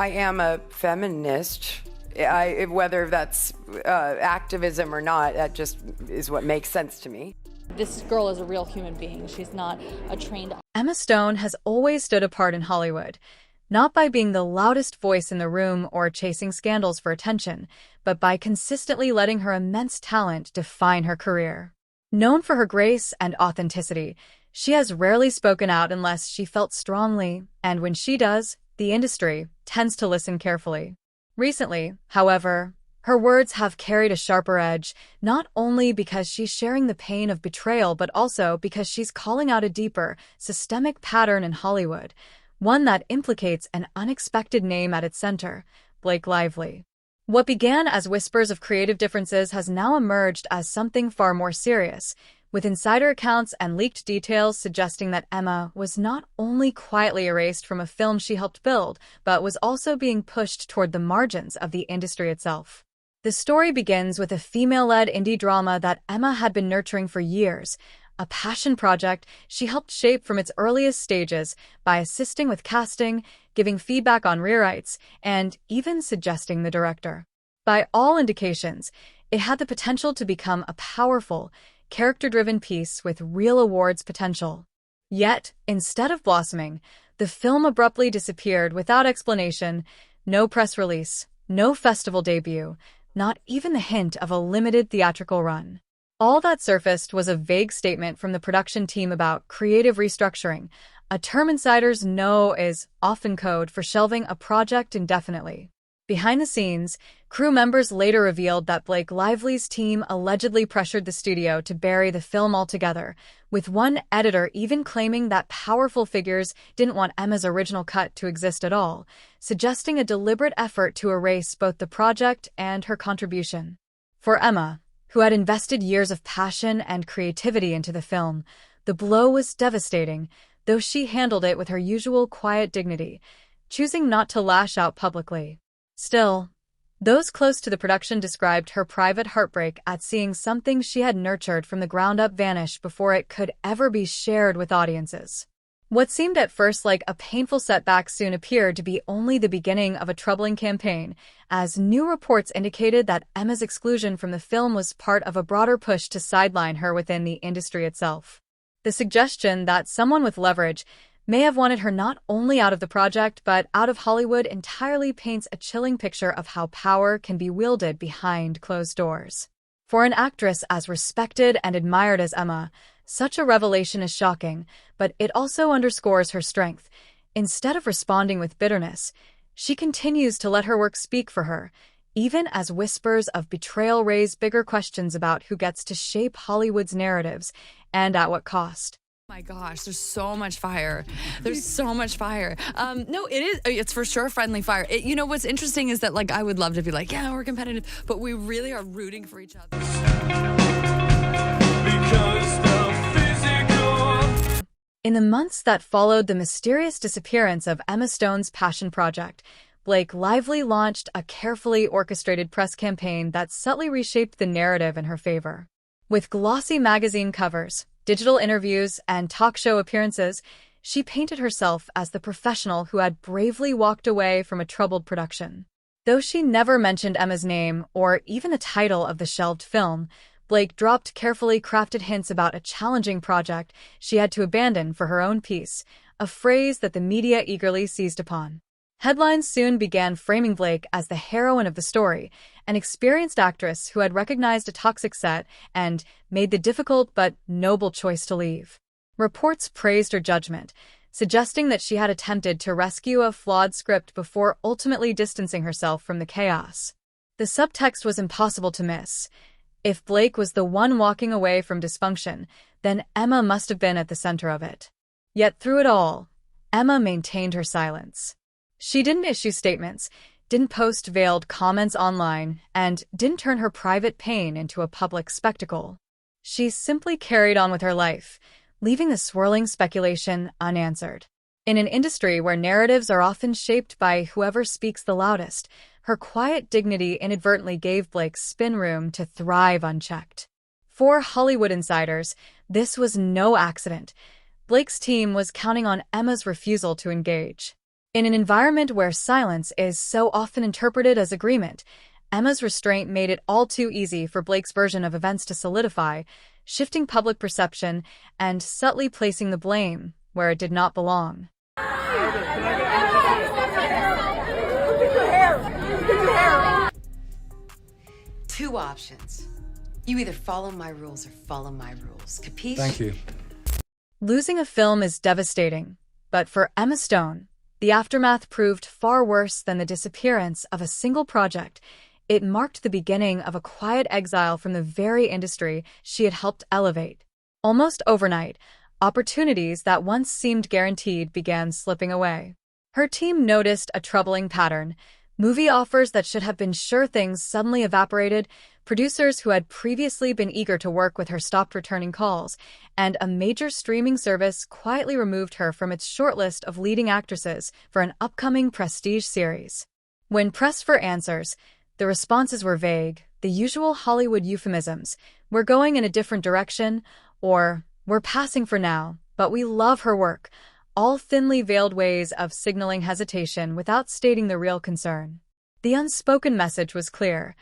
I am a feminist. Whether that's activism or not, that just is what makes sense to me. This girl is a real human being. She's not a trained... Emma Stone has always stood apart in Hollywood, not by being the loudest voice in the room or chasing scandals for attention, but by consistently letting her immense talent define her career. Known for her grace and authenticity, she has rarely spoken out unless she felt strongly, and when she does, the industry tends to listen carefully. Recently, however, her words have carried a sharper edge, not only because she's sharing the pain of betrayal, but also because she's calling out a deeper, systemic pattern in Hollywood, one that implicates an unexpected name at its center, Blake Lively. What began as whispers of creative differences has now emerged as something far more serious, with insider accounts and leaked details suggesting that Emma was not only quietly erased from a film she helped build, but was also being pushed toward the margins of the industry itself. The story begins with a female-led indie drama that Emma had been nurturing for years, a passion project she helped shape from its earliest stages by assisting with casting, giving feedback on rewrites, and even suggesting the director. By all indications, it had the potential to become a powerful, character-driven piece with real awards potential. Yet, instead of blossoming, the film abruptly disappeared without explanation, no press release, no festival debut, not even the hint of a limited theatrical run. All that surfaced was a vague statement from the production team about creative restructuring, a term insiders know is often code for shelving a project indefinitely. Behind the scenes, crew members later revealed that Blake Lively's team allegedly pressured the studio to bury the film altogether, with one editor even claiming that powerful figures didn't want Emma's original cut to exist at all, suggesting a deliberate effort to erase both the project and her contribution. For Emma, who had invested years of passion and creativity into the film, the blow was devastating, though she handled it with her usual quiet dignity, choosing not to lash out publicly. Still, those close to the production described her private heartbreak at seeing something she had nurtured from the ground up vanish before it could ever be shared with audiences. What seemed at first like a painful setback soon appeared to be only the beginning of a troubling campaign, as new reports indicated that Emma's exclusion from the film was part of a broader push to sideline her within the industry itself. The suggestion that someone with leverage may have wanted her not only out of the project but out of Hollywood entirely paints a chilling picture of how power can be wielded behind closed doors. For an actress as respected and admired as Emma, such a revelation is shocking, but it also underscores her strength. Instead of responding with bitterness, she continues to let her work speak for her, even as whispers of betrayal raise bigger questions about who gets to shape Hollywood's narratives and at what cost. My gosh, there's so much fire. There's so much fire. No, it's for sure friendly fire. What's interesting is that, I would love to be like, yeah, we're competitive, but we really are rooting for each other. In the months that followed the mysterious disappearance of Emma Stone's passion project, Blake Lively launched a carefully orchestrated press campaign that subtly reshaped the narrative in her favor. With glossy magazine covers, digital interviews, and talk show appearances, she painted herself as the professional who had bravely walked away from a troubled production. Though she never mentioned Emma's name or even the title of the shelved film, Blake dropped carefully crafted hints about a challenging project she had to abandon for her own peace, a phrase that the media eagerly seized upon. Headlines soon began framing Blake as the heroine of the story, an experienced actress who had recognized a toxic set and made the difficult but noble choice to leave. Reports praised her judgment, suggesting that she had attempted to rescue a flawed script before ultimately distancing herself from the chaos. The subtext was impossible to miss. If Blake was the one walking away from dysfunction, then Emma must have been at the center of it. Yet through it all, Emma maintained her silence. She didn't issue statements, didn't post veiled comments online, and didn't turn her private pain into a public spectacle. She simply carried on with her life, leaving the swirling speculation unanswered. In an industry where narratives are often shaped by whoever speaks the loudest, her quiet dignity inadvertently gave Blake spin room to thrive unchecked. For Hollywood insiders, this was no accident. Blake's team was counting on Emma's refusal to engage. In an environment where silence is so often interpreted as agreement, Emma's restraint made it all too easy for Blake's version of events to solidify, shifting public perception and subtly placing the blame where it did not belong. Two options. You either follow my rules or follow my rules. Capiche? Thank you. Losing a film is devastating, but for Emma Stone, the aftermath proved far worse than the disappearance of a single project. It marked the beginning of a quiet exile from the very industry she had helped elevate. Almost overnight, opportunities that once seemed guaranteed began slipping away. Her team noticed a troubling pattern. Movie offers that should have been sure things suddenly evaporated, producers who had previously been eager to work with her stopped returning calls, and a major streaming service quietly removed her from its shortlist of leading actresses for an upcoming prestige series. When pressed for answers, the responses were vague, the usual Hollywood euphemisms: "We're going in a different direction," or "We're passing for now, but we love her work," all thinly veiled ways of signaling hesitation without stating the real concern. The unspoken message was clear: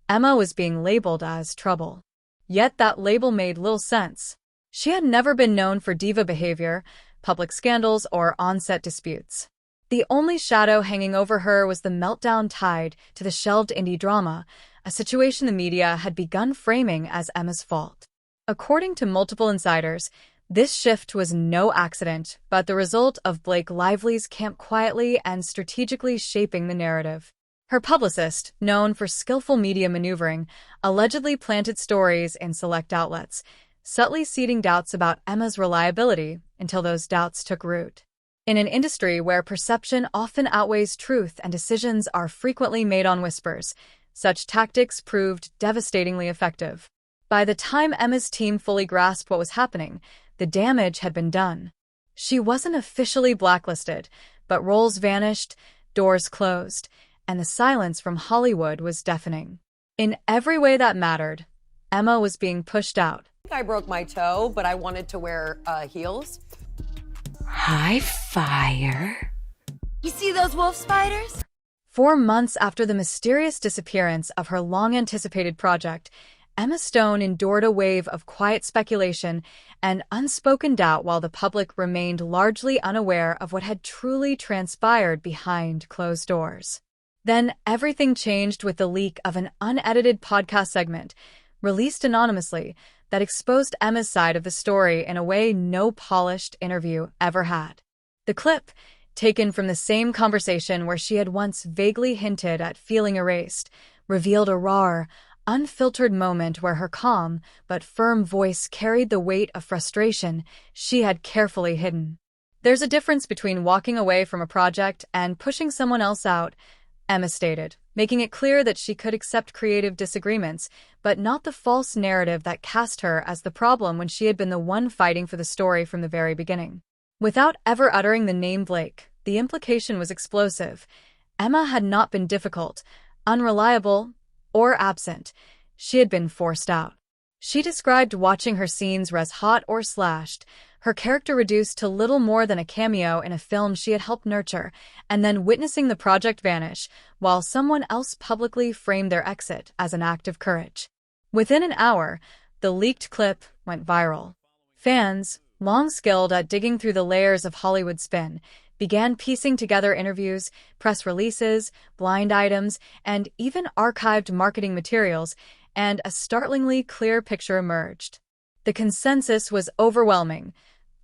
Emma was being labeled as trouble. Yet that label made little sense. She had never been known for diva behavior, public scandals, or on-set disputes. The only shadow hanging over her was the meltdown tied to the shelved indie drama, a situation the media had begun framing as Emma's fault. According to multiple insiders, this shift was no accident, but the result of Blake Lively's camp quietly and strategically shaping the narrative. Her publicist, known for skillful media maneuvering, allegedly planted stories in select outlets, subtly seeding doubts about Emma's reliability until those doubts took root. In an industry where perception often outweighs truth and decisions are frequently made on whispers, such tactics proved devastatingly effective. By the time Emma's team fully grasped what was happening, the damage had been done. She wasn't officially blacklisted, but roles vanished, doors closed, and the silence from Hollywood was deafening. In every way that mattered, Emma was being pushed out. I broke my toe, but I wanted to wear heels. High fire. You see those wolf spiders? 4 months after the mysterious disappearance of her long-anticipated project, Emma Stone endured a wave of quiet speculation and unspoken doubt while the public remained largely unaware of what had truly transpired behind closed doors. Then everything changed with the leak of an unedited podcast segment, released anonymously, that exposed Emma's side of the story in a way no polished interview ever had. The clip, taken from the same conversation where she had once vaguely hinted at feeling erased, revealed a raw, unfiltered moment where her calm but firm voice carried the weight of frustration she had carefully hidden. "There's a difference between walking away from a project and pushing someone else out," Emma stated, making it clear that she could accept creative disagreements, but not the false narrative that cast her as the problem when she had been the one fighting for the story from the very beginning. Without ever uttering the name Blake, the implication was explosive. Emma had not been difficult, unreliable, or absent. She had been forced out. She described watching her scenes res hot or slashed, her character reduced to little more than a cameo in a film she had helped nurture, and then witnessing the project vanish while someone else publicly framed their exit as an act of courage. Within an hour, the leaked clip went viral. Fans, long skilled at digging through the layers of Hollywood spin, began piecing together interviews, press releases, blind items, and even archived marketing materials, and a startlingly clear picture emerged. The consensus was overwhelming.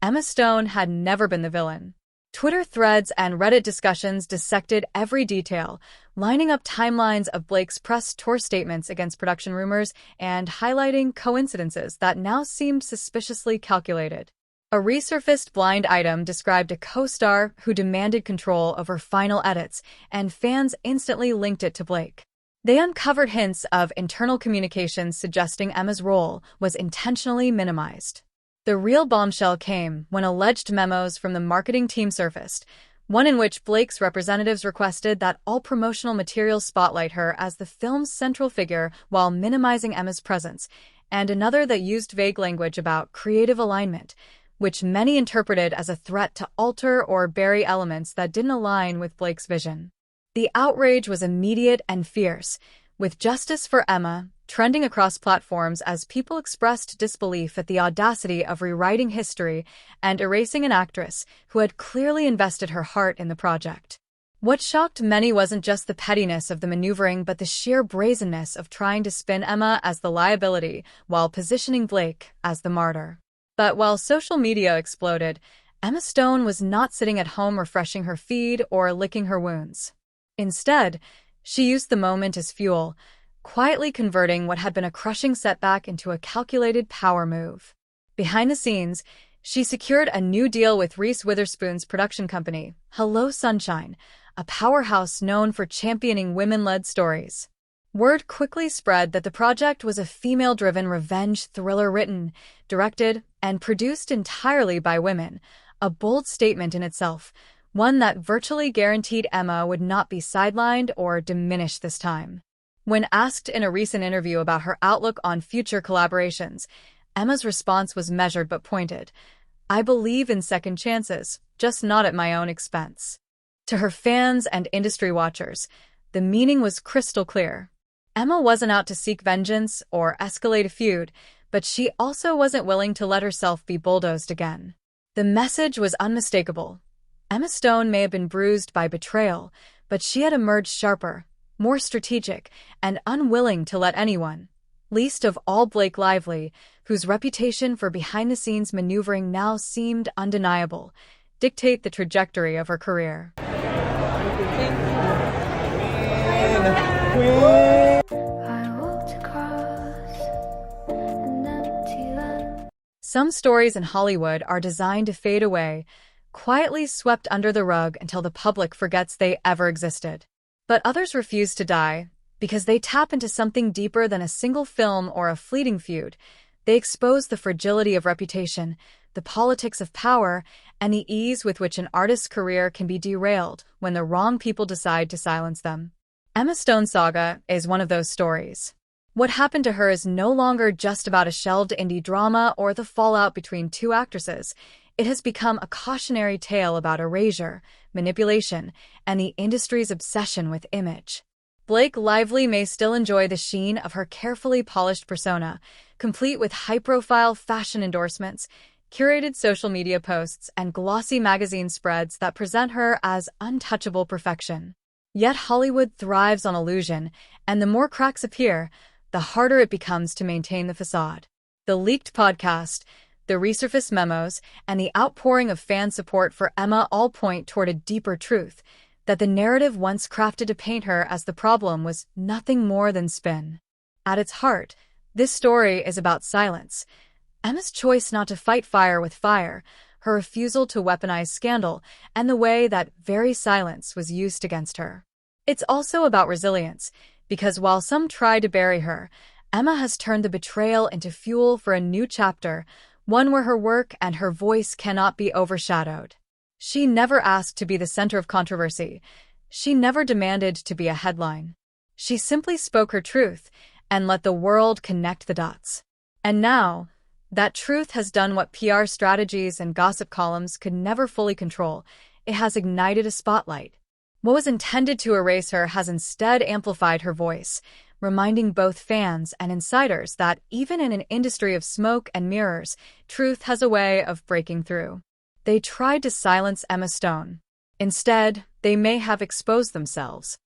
Emma Stone had never been the villain. Twitter threads and Reddit discussions dissected every detail, lining up timelines of Blake's press tour statements against production rumors and highlighting coincidences that now seemed suspiciously calculated. A resurfaced blind item described a co-star who demanded control over final edits, and fans instantly linked it to Blake. They uncovered hints of internal communications suggesting Emma's role was intentionally minimized. The real bombshell came when alleged memos from the marketing team surfaced, one in which Blake's representatives requested that all promotional materials spotlight her as the film's central figure while minimizing Emma's presence, and another that used vague language about creative alignment, which many interpreted as a threat to alter or bury elements that didn't align with Blake's vision. The outrage was immediate and fierce, with justice for Emma trending across platforms as people expressed disbelief at the audacity of rewriting history and erasing an actress who had clearly invested her heart in the project. What shocked many wasn't just the pettiness of the maneuvering, but the sheer brazenness of trying to spin Emma as the liability while positioning Blake as the martyr. But while social media exploded, Emma Stone was not sitting at home refreshing her feed or licking her wounds. Instead, she used the moment as fuel, quietly converting what had been a crushing setback into a calculated power move. Behind the scenes, she secured a new deal with Reese Witherspoon's production company, Hello Sunshine, a powerhouse known for championing women-led stories. Word quickly spread that the project was a female-driven revenge thriller written, directed, and produced entirely by women, a bold statement in itself, one that virtually guaranteed Emma would not be sidelined or diminished this time. When asked in a recent interview about her outlook on future collaborations, Emma's response was measured but pointed. "I believe in second chances, just not at my own expense." To her fans and industry watchers, the meaning was crystal clear. Emma wasn't out to seek vengeance or escalate a feud, but she also wasn't willing to let herself be bulldozed again. The message was unmistakable. Emma Stone may have been bruised by betrayal, but she had emerged sharper, more strategic, and unwilling to let anyone, least of all Blake Lively, whose reputation for behind-the-scenes maneuvering now seemed undeniable, dictate the trajectory of her career. Some stories in Hollywood are designed to fade away, quietly swept under the rug until the public forgets they ever existed. But others refuse to die because they tap into something deeper than a single film or a fleeting feud. They expose the fragility of reputation, the politics of power, and the ease with which an artist's career can be derailed when the wrong people decide to silence them. Emma Stone's saga is one of those stories. What happened to her is no longer just about a shelved indie drama or the fallout between two actresses. It has become a cautionary tale about erasure, manipulation, and the industry's obsession with image. Blake Lively may still enjoy the sheen of her carefully polished persona, complete with high-profile fashion endorsements, curated social media posts, and glossy magazine spreads that present her as untouchable perfection. Yet Hollywood thrives on illusion, and the more cracks appear, the harder it becomes to maintain the facade. The leaked podcast, the resurfaced memos, and the outpouring of fan support for Emma all point toward a deeper truth, that the narrative once crafted to paint her as the problem was nothing more than spin. At its heart, this story is about silence. Emma's choice not to fight fire with fire, her refusal to weaponize scandal, and the way that very silence was used against her. It's also about resilience, because while some tried to bury her, Emma has turned the betrayal into fuel for a new chapter, one where her work and her voice cannot be overshadowed. She never asked to be the center of controversy. She never demanded to be a headline. She simply spoke her truth and let the world connect the dots. And now, that truth has done what PR strategies and gossip columns could never fully control. It has ignited a spotlight. What was intended to erase her has instead amplified her voice, reminding both fans and insiders that even in an industry of smoke and mirrors, truth has a way of breaking through. They tried to silence Emma Stone. Instead, they may have exposed themselves.